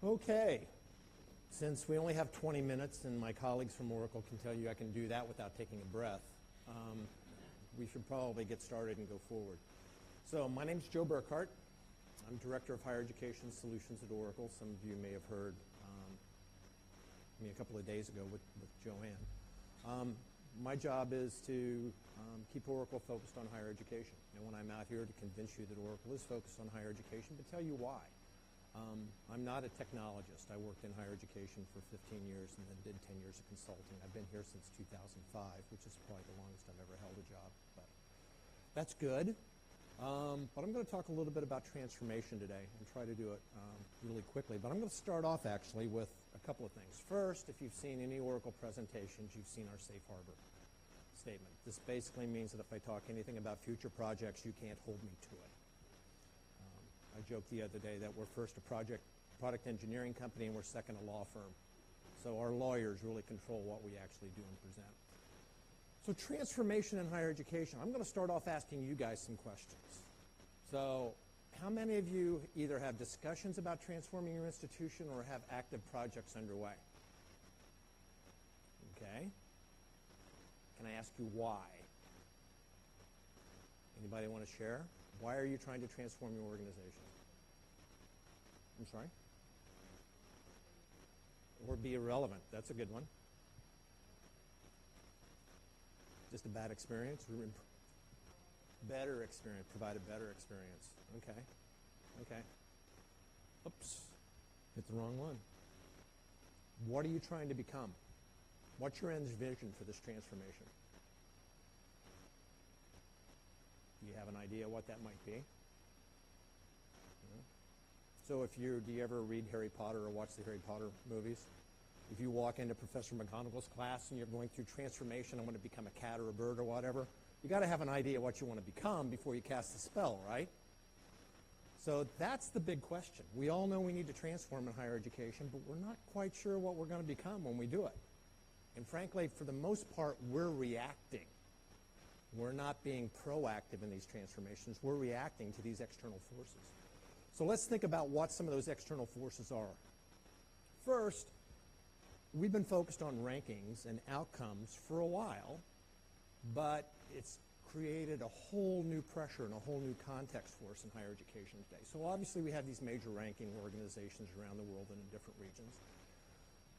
Okay, since we only have 20 minutes and my colleagues from Oracle can tell you I can do that without taking a breath, we should probably get started and go forward. So my name's Joe Burkhart. I'm Director of Higher Education Solutions at Oracle. Some of you may have heard me a couple of days ago with Joanne. My job is to keep Oracle focused on higher education. And when I'm out here to convince you that Oracle is focused on higher education, to tell you why. I'm not a technologist. I worked in higher education for 15 years and then did 10 years of consulting. I've been here since 2005, which is probably the longest I've ever held a job. But that's good. But I'm going to talk a little bit about transformation today and try to do it really quickly. But I'm going to start off actually with a couple of things. First, if you've seen any Oracle presentations, you've seen our safe harbor statement. This basically means that if I talk anything about future projects, you can't hold me to it. I joked the other day that we're first a product engineering company and we're second a law firm. So our lawyers really control what we actually do and present. So transformation in higher education, I'm going to start off asking you guys some questions. So how many of you either have discussions about transforming your institution or have active projects underway? Okay. Can I ask you why? Anybody want to share? Why are you trying to transform your organization? I'm sorry? Or be irrelevant. That's a good one. Just a bad experience? Better experience. Provide a better experience. Okay. Okay. Oops. Hit the wrong one. What are you trying to become? What's your end vision for this transformation? Do you have an idea what that might be? So if do you ever read Harry Potter or watch the Harry Potter movies? If you walk into Professor McGonagall's class and you're going through transformation, I want to become a cat or a bird or whatever, you got to have an idea what you want to become before you cast the spell, right? So that's the big question. We all know we need to transform in higher education, but we're not quite sure what we're going to become when we do it. And frankly, for the most part, we're reacting. We're not being proactive in these transformations. We're reacting to these external forces. So let's think about what some of those external forces are. First, we've been focused on rankings and outcomes for a while, but it's created a whole new pressure and a whole new context for us in higher education today. So obviously we have these major ranking organizations around the world and in different regions.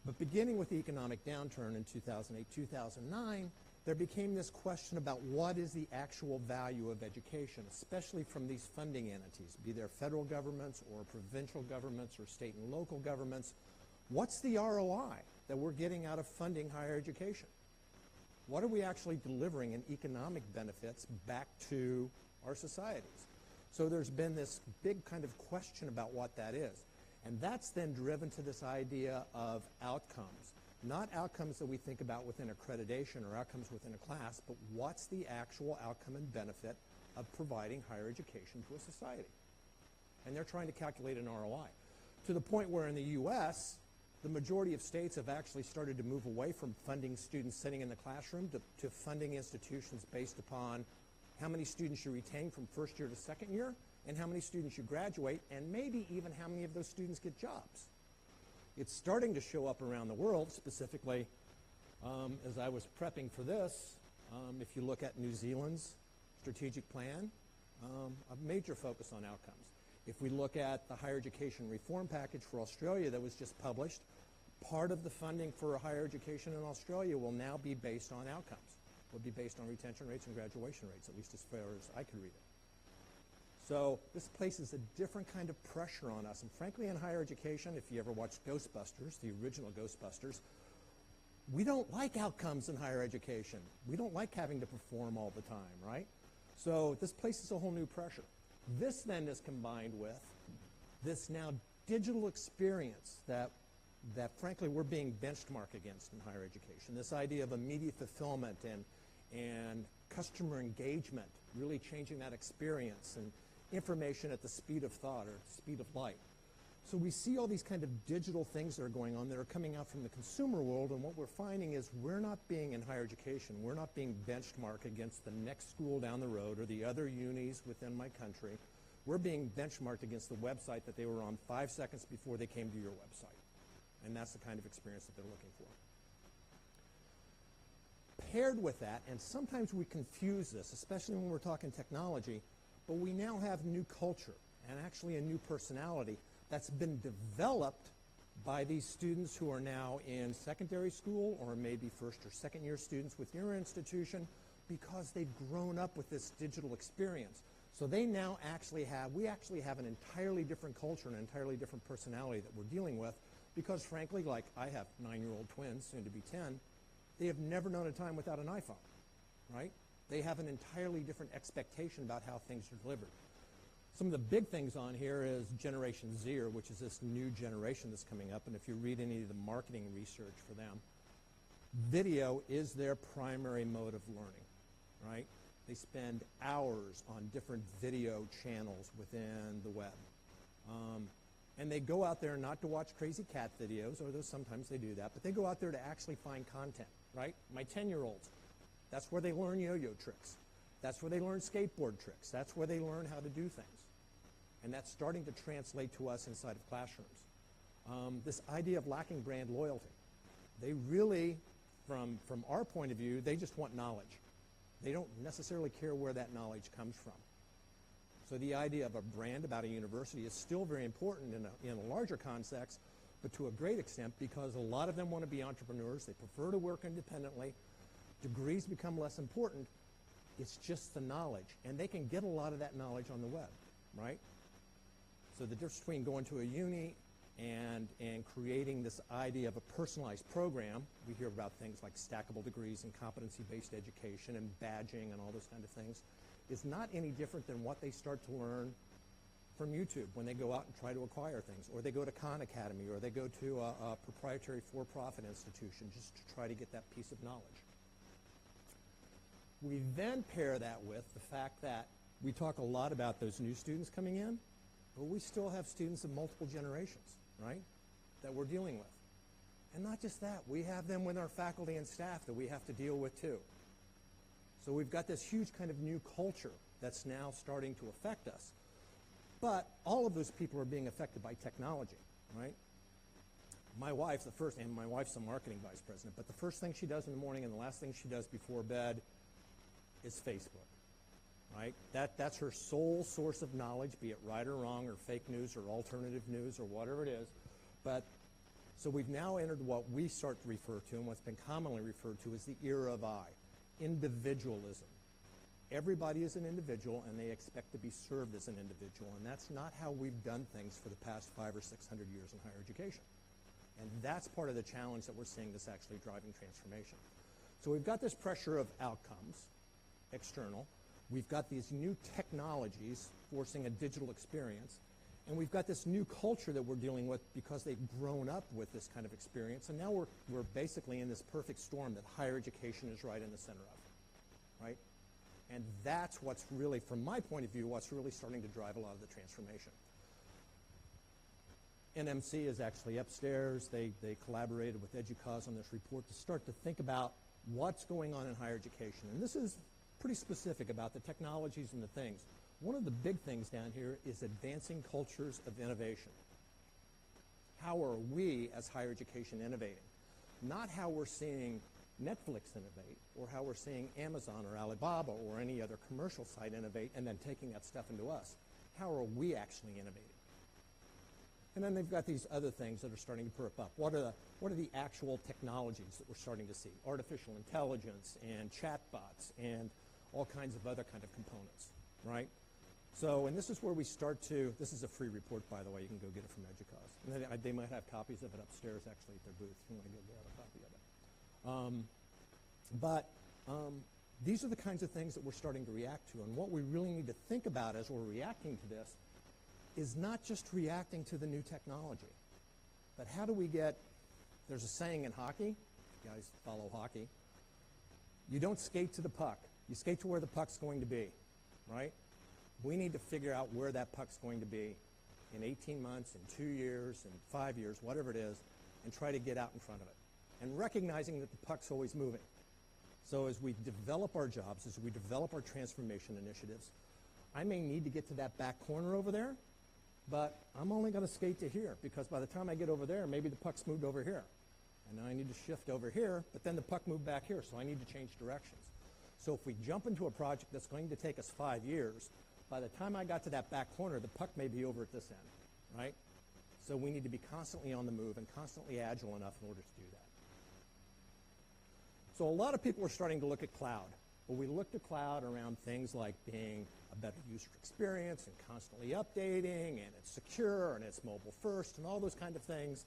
But beginning with the economic downturn in 2008, 2009, there became this question about what is the actual value of education, especially from these funding entities, be they federal governments or provincial governments or state and local governments. What's the ROI that we're getting out of funding higher education? What are we actually delivering in economic benefits back to our societies? So there's been this big kind of question about what that is. And that's then driven to this idea of outcomes. Not outcomes that we think about within accreditation or outcomes within a class, but what's the actual outcome and benefit of providing higher education to a society? And they're trying to calculate an ROI. To the point where in the U.S., the majority of states have actually started to move away from funding students sitting in the classroom to funding institutions based upon how many students you retain from first year to second year and how many students you graduate, and maybe even how many of those students get jobs. It's starting to show up around the world, specifically as I was prepping for this. If you look at New Zealand's strategic plan, a major focus on outcomes. If we look at the higher education reform package for Australia that was just published, part of the funding for higher education in Australia will now be based on outcomes. Will be based on retention rates and graduation rates, at least as far as I could read it. So this places a different kind of pressure on us. And frankly, in higher education, if you ever watched Ghostbusters, the original Ghostbusters, we don't like outcomes in higher education. We don't like having to perform all the time, right? So this places a whole new pressure. This then is combined with this now digital experience that frankly we're being benchmarked against in higher education. This idea of immediate fulfillment and customer engagement, really changing that experience, and information at the speed of thought or the speed of light. So we see all these kind of digital things that are going on that are coming out from the consumer world, and what we're finding is we're not being, in higher education, we're not being benchmarked against the next school down the road or the other unis within my country. we're being benchmarked against the website that they were on 5 seconds before they came to your website. And that's the kind of experience that they're looking for. Paired with that, and sometimes we confuse this, especially when we're talking technology, but we now have new culture and actually a new personality that's been developed by these students who are now in secondary school or maybe first or second year students with your institution because they've grown up with this digital experience. So they now we actually have an entirely different culture and an entirely different personality that we're dealing with because frankly, like I have 9-year-old twins, soon to be 10, they have never known a time without an iPhone, right? They have an entirely different expectation about how things are delivered. Some of the big things on here is Generation Z, which is this new generation that's coming up, and if you read any of the marketing research for them, video is their primary mode of learning, right? They spend hours on different video channels within the web. And they go out there not to watch crazy cat videos, although sometimes they do that, but they go out there to actually find content, right? My 10-year-olds, that's where they learn yo-yo tricks. That's where they learn skateboard tricks. That's where they learn how to do things. And that's starting to translate to us inside of classrooms. This idea of lacking brand loyalty. They really, from our point of view, they just want knowledge. They don't necessarily care where that knowledge comes from. So the idea of a brand about a university is still very important in a larger context, but to a great extent because a lot of them want to be entrepreneurs. They prefer to work independently. Degrees become less important. It's just the knowledge. And they can get a lot of that knowledge on the web, right? So the difference between going to a uni and creating this idea of a personalized program, we hear about things like stackable degrees and competency-based education and badging and all those kind of things, is not any different than what they start to learn from YouTube when they go out and try to acquire things, or they go to Khan Academy, or they go to a proprietary for-profit institution just to try to get that piece of knowledge. We then pair that with the fact that we talk a lot about those new students coming in, but we still have students of multiple generations, right, that we're dealing with. And not just that, we have them with our faculty and staff that we have to deal with too. So we've got this huge kind of new culture that's now starting to affect us. But all of those people are being affected by technology, right? My wife, and my wife's a marketing vice president, but the first thing she does in the morning and the last thing she does before bed is Facebook, right? That's her sole source of knowledge, be it right or wrong or fake news or alternative news or whatever it is. But so we've now entered what we start to refer to and what's been commonly referred to as the era of I. Individualism. Everybody is an individual and they expect to be served as an individual, and that's not how we've done things for the past 500 or 600 years in higher education. And that's part of the challenge that we're seeing that's actually driving transformation. So we've got this pressure of outcomes, external. We've got these new technologies forcing a digital experience, and we've got this new culture that we're dealing with because they've grown up with this kind of experience, and now we're basically in this perfect storm that higher education is right in the center of, right? And that's what's really, from my point of view, what's really starting to drive a lot of the transformation. NMC is actually upstairs. They collaborated with EDUCAUSE on this report to start to think about what's going on in higher education. And this is pretty specific about the technologies and the things. One of the big things down here is advancing cultures of innovation. How are we as higher education innovating? Not how we're seeing Netflix innovate or how we're seeing Amazon or Alibaba or any other commercial site innovate and then taking that stuff into us. How are we actually innovating? And then they've got these other things that are starting to perk up. What are the actual technologies that we're starting to see? Artificial intelligence and chatbots and all kinds of other kind of components, right? So, and this is where we start to, this is a free report, by the way. You can go get it from EDUCAUSE. And they might have copies of it upstairs, actually, at their booth. If you want to go grab a copy of it. These are the kinds of things that we're starting to react to. And what we really need to think about as we're reacting to this is not just reacting to the new technology, but how do we get, there's a saying in hockey, you guys follow hockey, you don't skate to the puck. You skate to where the puck's going to be, right? We need to figure out where that puck's going to be in 18 months, in 2 years, in 5 years, whatever it is, and try to get out in front of it. And recognizing that the puck's always moving. So as we develop our jobs, as we develop our transformation initiatives, I may need to get to that back corner over there, but I'm only going to skate to here because by the time I get over there, maybe the puck's moved over here. And now I need to shift over here, but then the puck moved back here, so I need to change directions. So if we jump into a project that's going to take us 5 years, by the time I got to that back corner, the puck may be over at this end, right? So we need to be constantly on the move and constantly agile enough in order to do that. So a lot of people are starting to look at cloud. Well, we looked at cloud around things like being a better user experience and constantly updating, and it's secure, and it's mobile first, and all those kind of things.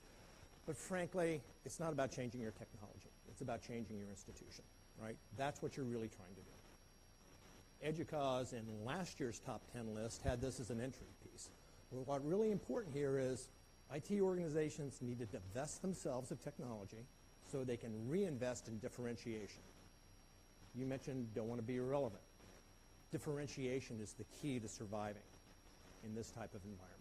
But frankly, it's not about changing your technology. It's about changing your institution, right? That's what you're really trying to do. EDUCAUSE in last year's top 10 list had this as an entry piece. Well, what's really important here is IT organizations need to divest themselves of technology so they can reinvest in differentiation. You mentioned don't want to be irrelevant. Differentiation is the key to surviving in this type of environment.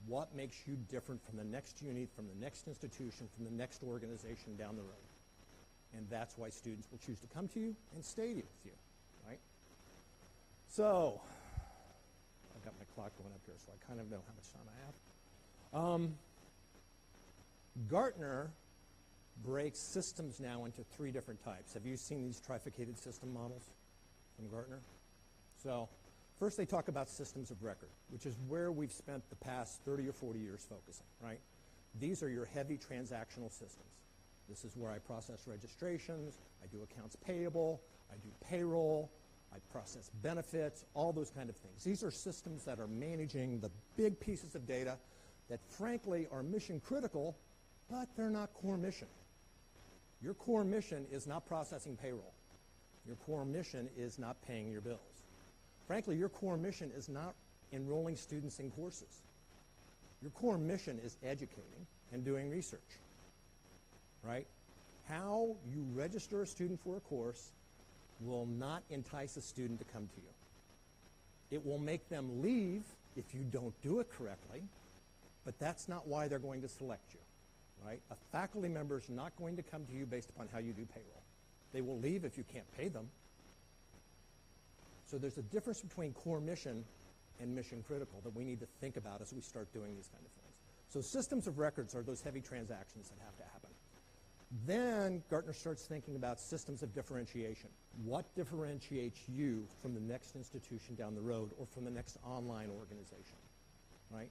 What makes you different from the next unit, from the next institution, from the next organization down the road? And that's why students will choose to come to you and stay with you, right? So, I've got my clock going up here, so I kind of know how much time I have. Gartner breaks systems now into 3 different types. Have you seen these trifurcated system models from Gartner? So, first they talk about systems of record, which is where we've spent the past 30 or 40 years focusing, right? These are your heavy transactional systems. This is where I process registrations, I do accounts payable, I do payroll, I process benefits, all those kind of things. These are systems that are managing the big pieces of data that frankly are mission critical, but they're not core mission. Your core mission is not processing payroll. Your core mission is not paying your bills. Frankly, your core mission is not enrolling students in courses. Your core mission is educating and doing research, right? How you register a student for a course will not entice a student to come to you. It will make them leave if you don't do it correctly, but that's not why they're going to select you, right? A faculty member is not going to come to you based upon how you do payroll. They will leave if you can't pay them. So there's a difference between core mission and mission critical that we need to think about as we start doing these kind of things. So systems of records are those heavy transactions that have to happen. Then Gartner starts thinking about systems of differentiation. What differentiates you from the next institution down the road or from the next online organization, right?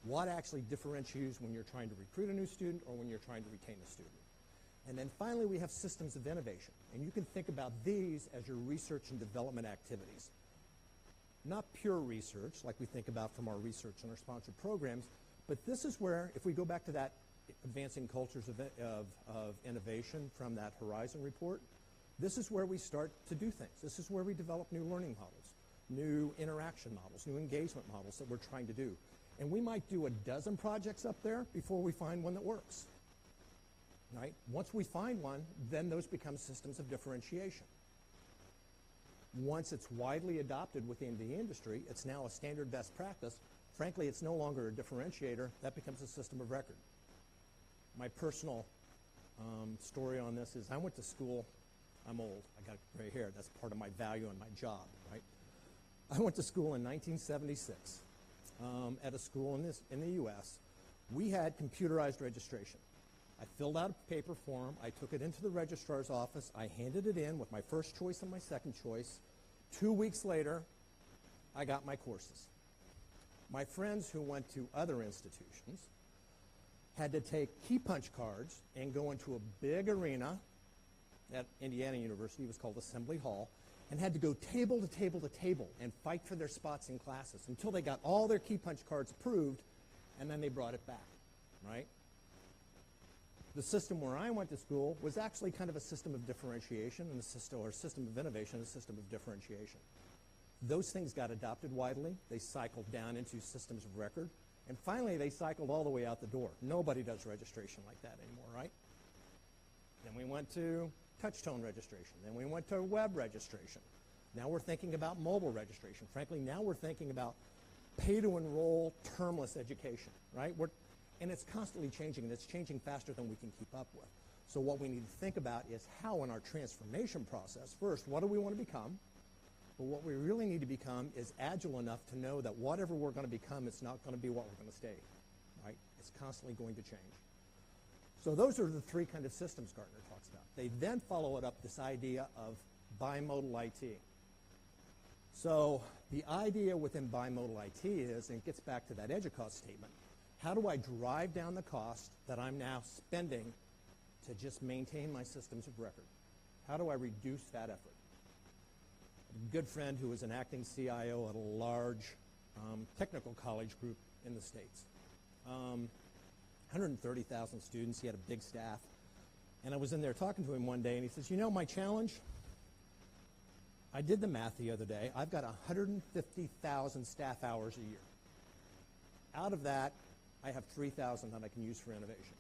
What actually differentiates when you're trying to recruit a new student or when you're trying to retain a student? And then finally, we have systems of innovation. And you can think about these as your research and development activities. Not pure research, like we think about from our research and our sponsored programs, but this is where, if we go back to that advancing cultures of innovation from that Horizon report, this is where we start to do things. This is where we develop new learning models, new interaction models, new engagement models that we're trying to do. And we might do a dozen projects up there before we find one that works. Right? Once we find one, then those become systems of differentiation. Once it's widely adopted within the industry, it's now a standard best practice. Frankly, it's no longer a differentiator. That becomes a system of record. My personal story on this is I went to school. I'm old. I got gray hair. That's part of my value and my job, right? I went to school in 1976 at a school in the U.S. We had computerized registration. I filled out a paper form. I took it into the registrar's office. I handed it in with my first choice and my second choice. 2 weeks later, I got my courses. My friends who went to other institutions had to take key punch cards and go into a big arena at Indiana University. It was called Assembly Hall, and had to go table to table to table and fight for their spots in classes until they got all their key punch cards approved, and then they brought it back, right? The system where I went to school was actually kind of a system of differentiation and a system of innovation, a system of differentiation. Those things got adopted widely. They cycled down into systems of record. And finally, they cycled all the way out the door. Nobody does registration like that anymore, right? Then we went to touch-tone registration. Then we went to web registration. Now we're thinking about mobile registration. Frankly, now we're thinking about pay-to-enroll termless education, right? And it's constantly changing, and it's changing faster than we can keep up with. So what we need to think about is how in our transformation process, first, what do we want to become? But what we really need to become is agile enough to know that whatever we're going to become, it's not going to be what we're going to stay, right? It's constantly going to change. So those are the three kind of systems Gartner talks about. They then follow it up this idea of bimodal IT. So the idea within bimodal IT is, and it gets back to that EDUCAUSE statement, how do I drive down the cost that I'm now spending to just maintain my systems of record? How do I reduce that effort? A good friend who was an acting CIO at a large technical college group in the States. 130,000 students, he had a big staff. And I was in there talking to him one day, and he says, you know, my challenge, I did the math the other day. I've got 150,000 staff hours a year. Out of that, I have 3,000 that I can use for innovation.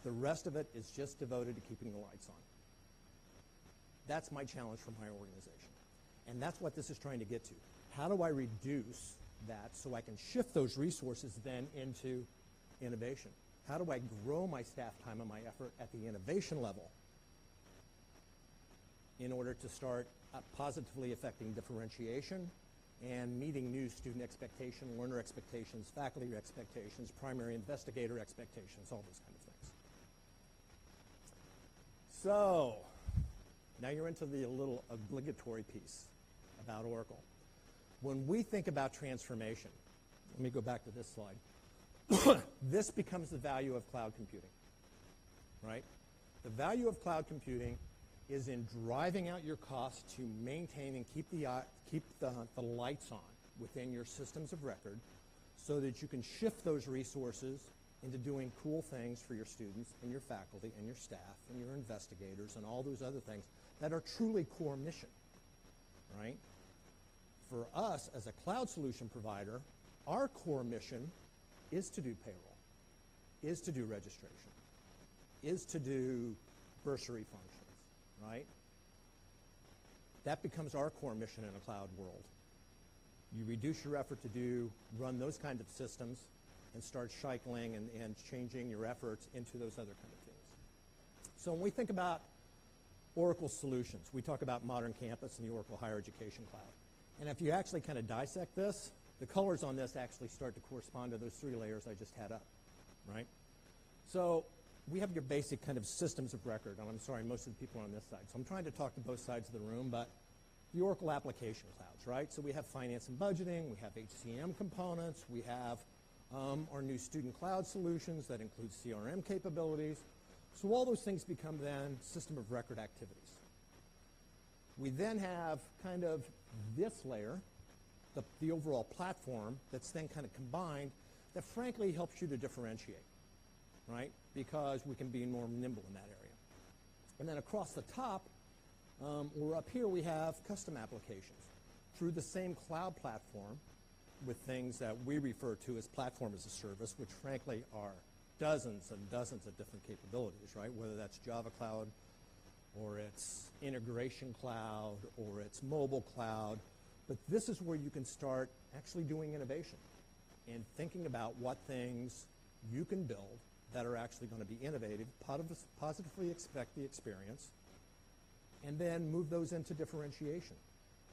The rest of it is just devoted to keeping the lights on. That's my challenge for my organization. And that's what this is trying to get to. How do I reduce that so I can shift those resources then into innovation? How do I grow my staff time and my effort at the innovation level in order to start positively affecting differentiation and meeting new student expectations, learner expectations, faculty expectations, primary investigator expectations, all those kind of things. So now you're into the little obligatory piece about Oracle. When we think about transformation, let me go back to this slide. This becomes the value of cloud computing, right? The value of cloud computing is in driving out your costs to maintain and keep the lights on within your systems of record so that you can shift those resources into doing cool things for your students and your faculty and your staff and your investigators and all those other things that are truly core mission, right? For us as a cloud solution provider, our core mission is to do payroll, is to do registration, is to do bursary functions, right? That becomes our core mission in a cloud world. You reduce your effort to run those kind of systems and start cycling and changing your efforts into those other kind of things. So when we think about Oracle solutions, we talk about Modern Campus and the Oracle Higher Education Cloud. And if you actually kind of dissect this, the colors on this actually start to correspond to those three layers I just had up, right? So we have your basic kind of systems of record, and I'm sorry, most of the people are on this side. So I'm trying to talk to both sides of the room, but the Oracle application clouds, right? So we have finance and budgeting, we have HCM components, we have our new student cloud solutions that include CRM capabilities. So all those things become then system of record activities. We then have kind of this layer, the overall platform that's then kind of combined that frankly helps you to differentiate, right? Because we can be more nimble in that area. And then across the top, or up here, we have custom applications through the same cloud platform with things that we refer to as platform as a service, which frankly are dozens and dozens of different capabilities, right? Whether that's Java Cloud, or it's integration cloud, or it's mobile cloud. But this is where you can start actually doing innovation and thinking about what things you can build that are actually going to be innovative, positively affect the experience, and then move those into differentiation.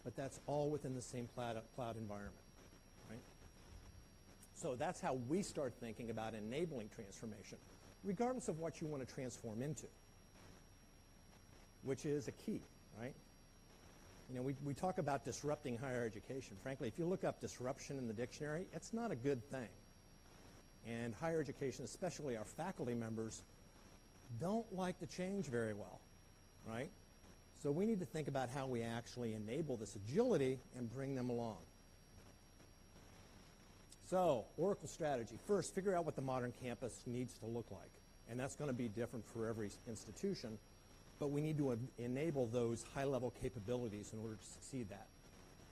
But that's all within the same cloud environment, right? So that's how we start thinking about enabling transformation, regardless of what you want to transform into, which is a key, right? You know, we talk about disrupting higher education. Frankly, if you look up disruption in the dictionary, it's not a good thing. And higher education, especially our faculty members, don't like to change very well, right? So we need to think about how we actually enable this agility and bring them along. So, Oracle strategy. First, figure out what the modern campus needs to look like. And that's going to be different for every institution. But we need to enable those high-level capabilities in order to succeed that.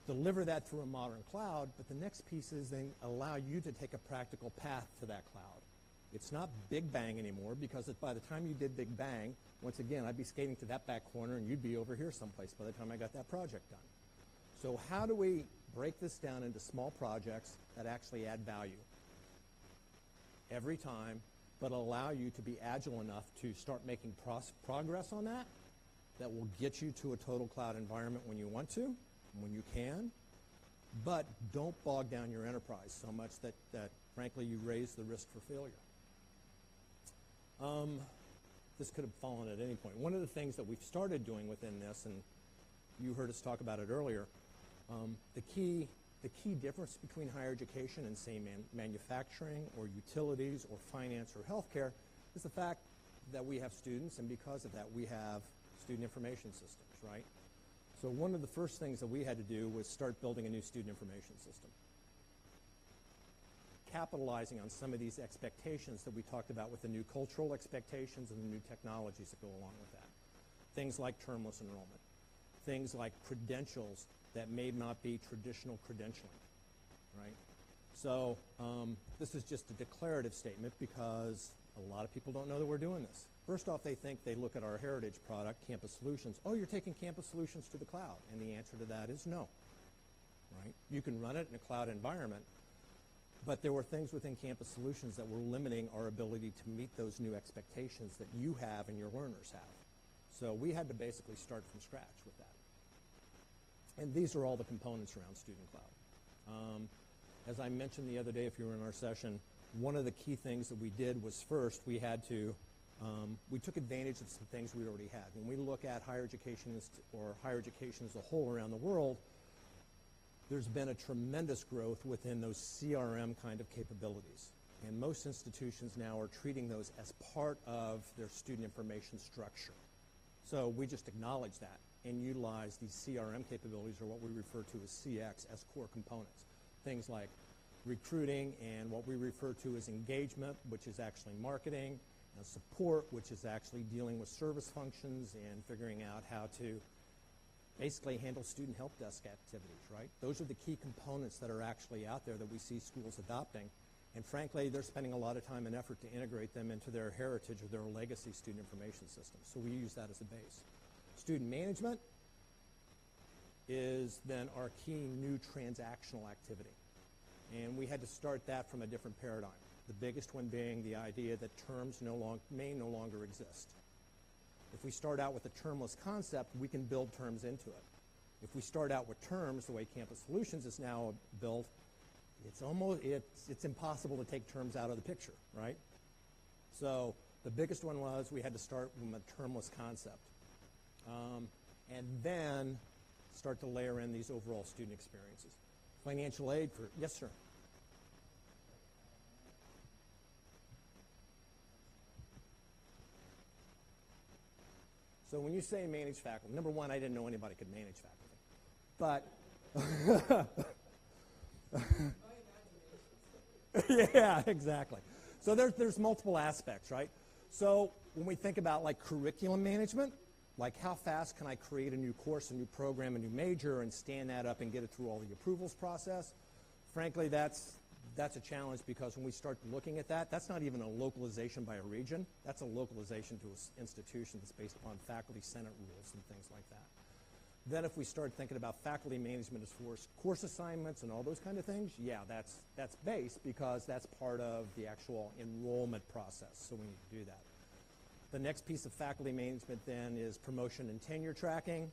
Deliver that through a modern cloud, but the next piece is then allow you to take a practical path to that cloud. It's not Big Bang anymore, because by the time you did Big Bang, once again, I'd be skating to that back corner and you'd be over here someplace by the time I got that project done. So how do we break this down into small projects that actually add value every time, but allow you to be agile enough to start making progress on that will get you to a total cloud environment when you want to, when you can, but don't bog down your enterprise so much that frankly, you raise the risk for failure. This could have fallen at any point. One of the things that we've started doing within this, and you heard us talk about it earlier, the key difference between higher education and, say, manufacturing or utilities or finance or healthcare is the fact that we have students, and because of that, we have student information systems, right? So one of the first things that we had to do was start building a new student information system, capitalizing on some of these expectations that we talked about with the new cultural expectations and the new technologies that go along with that. Things like termless enrollment, things like credentials that may not be traditional credentialing, right? So this is just a declarative statement because a lot of people don't know that we're doing this. First off, they think they look at our heritage product, Campus Solutions. Oh, you're taking Campus Solutions to the cloud. And the answer to that is no, right? You can run it in a cloud environment, but there were things within Campus Solutions that were limiting our ability to meet those new expectations that you have and your learners have. So we had to basically start from scratch with that. And these are all the components around Student Cloud. As I mentioned the other day, if you were in our session, one of the key things that we did was first we had to, we took advantage of some things we already had. When we look at higher education or higher education as a whole around the world, there's been a tremendous growth within those CRM kind of capabilities. And most institutions now are treating those as part of their student information structure. So we just acknowledge that and utilize these CRM capabilities, or what we refer to as CX, as core components. Things like recruiting and what we refer to as engagement, which is actually marketing, and support, which is actually dealing with service functions and figuring out how to basically handle student help desk activities, right? Those are the key components that are actually out there that we see schools adopting. And frankly, they're spending a lot of time and effort to integrate them into their heritage or their legacy student information system. So we use that as a base. Student management is then our key new transactional activity. And we had to start that from a different paradigm. The biggest one being the idea that terms may no longer exist. If we start out with a termless concept, we can build terms into it. If we start out with terms, the way Campus Solutions is now built, it's impossible to take terms out of the picture, right? So the biggest one was we had to start from a termless concept. And then start to layer in these overall student experiences. Financial aid for, yes, sir. So when you say manage faculty, number one, I didn't know anybody could manage faculty. But yeah, exactly. So there's multiple aspects, right? So when we think about like curriculum management, like how fast can I create a new course, a new program, a new major, and stand that up and get it through all the approvals process? Frankly, that's a challenge, because when we start looking at that, that's not even a localization by a region. That's a localization to an institution that's based upon faculty senate rules and things like that. Then if we start thinking about faculty management as far as course assignments and all those kind of things, yeah, that's base, because that's part of the actual enrollment process, so we need to do that. The next piece of faculty management then is promotion and tenure tracking.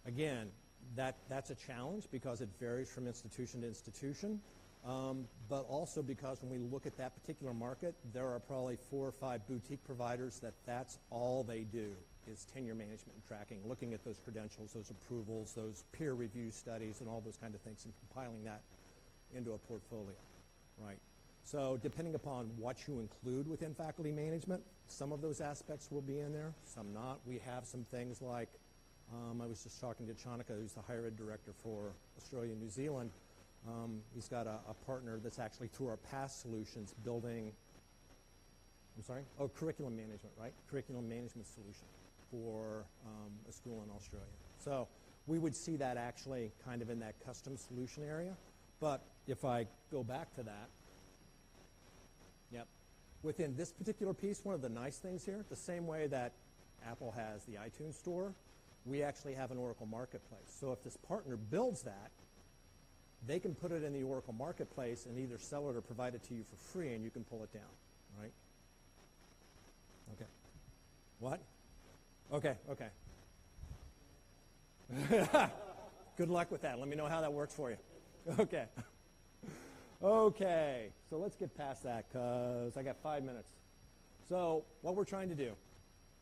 Again, that's a challenge because it varies from institution to institution, but also because when we look at that particular market, there are probably 4 or 5 boutique providers that's all they do is tenure management and tracking, looking at those credentials, those approvals, those peer review studies, and all those kind of things, and compiling that into a portfolio, right? So depending upon what you include within faculty management, some of those aspects will be in there, some not. We have some things like, I was just talking to Chanaka, who's the higher ed director for Australia and New Zealand. He's got a partner that's actually through our past solutions building, curriculum management, right? Curriculum management solution for a school in Australia. So we would see that actually kind of in that custom solution area. But if I go back to that, yep. Within this particular piece, one of the nice things here, the same way that Apple has the iTunes store, we actually have an Oracle Marketplace. So if this partner builds that, they can put it in the Oracle Marketplace and either sell it or provide it to you for free, and you can pull it down, right? Okay. What? Okay. Good luck with that. Let me know how that works for you. Okay. Okay, so let's get past that because I got 5 minutes. So what we're trying to do,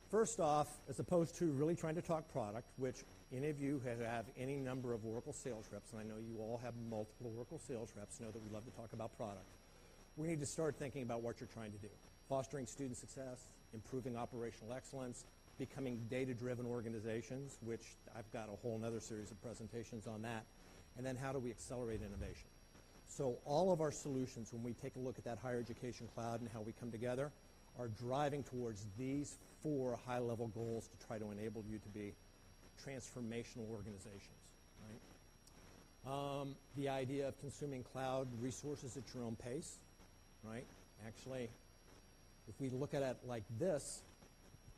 first off, as opposed to really trying to talk product, which any of you who have any number of Oracle sales reps, and I know you all have multiple Oracle sales reps, know that we love to talk about product. We need to start thinking about what you're trying to do. Fostering student success, improving operational excellence, becoming data-driven organizations, which I've got a whole other series of presentations on that, and then how do we accelerate innovation. So all of our solutions, when we take a look at that higher education cloud and how we come together, are driving towards these 4 high-level goals to try to enable you to be transformational organizations. Right? The idea of consuming cloud resources at your own pace. Right? Actually, if we look at it like this,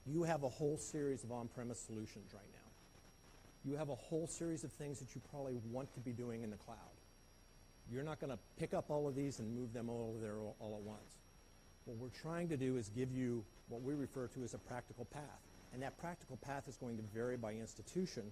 you have a whole series of on-premise solutions right now. You have a whole series of things that you probably want to be doing in the cloud. You're not going to pick up all of these and move them all over there all at once. What we're trying to do is give you what we refer to as a practical path. And that practical path is going to vary by institution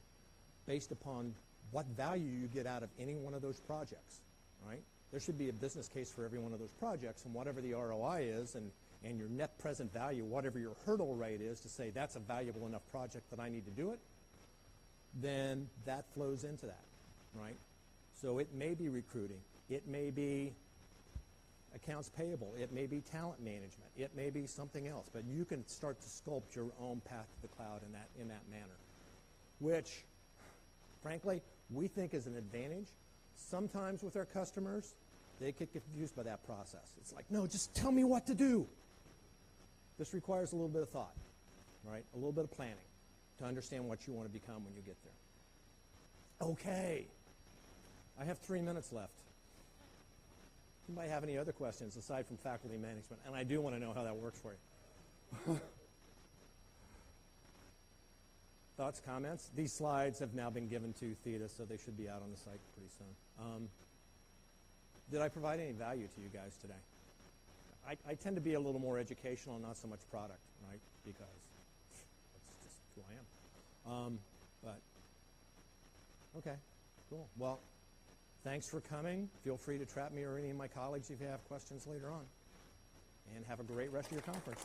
based upon what value you get out of any one of those projects. Right? There should be a business case for every one of those projects, and whatever the ROI is and your net present value, whatever your hurdle rate is to say that's a valuable enough project that I need to do it, then that flows into that, right? So it may be recruiting. It may be accounts payable. It may be talent management. It may be something else. But you can start to sculpt your own path to the cloud in that manner, which, frankly, we think is an advantage. Sometimes with our customers, they get confused by that process. It's like, no, just tell me what to do. This requires a little bit of thought, right? A little bit of planning to understand what you want to become when you get there. Okay. I have 3 minutes left. Anybody have any other questions aside from faculty management? And I do want to know how that works for you. Thoughts, comments? These slides have now been given to Theta, so they should be out on the site pretty soon. Did I provide any value to you guys today? I tend to be a little more educational and not so much product, right? Because that's just who I am. But, okay, cool. Well, thanks for coming. Feel free to trap me or any of my colleagues if you have questions later on. And have a great rest of your conference.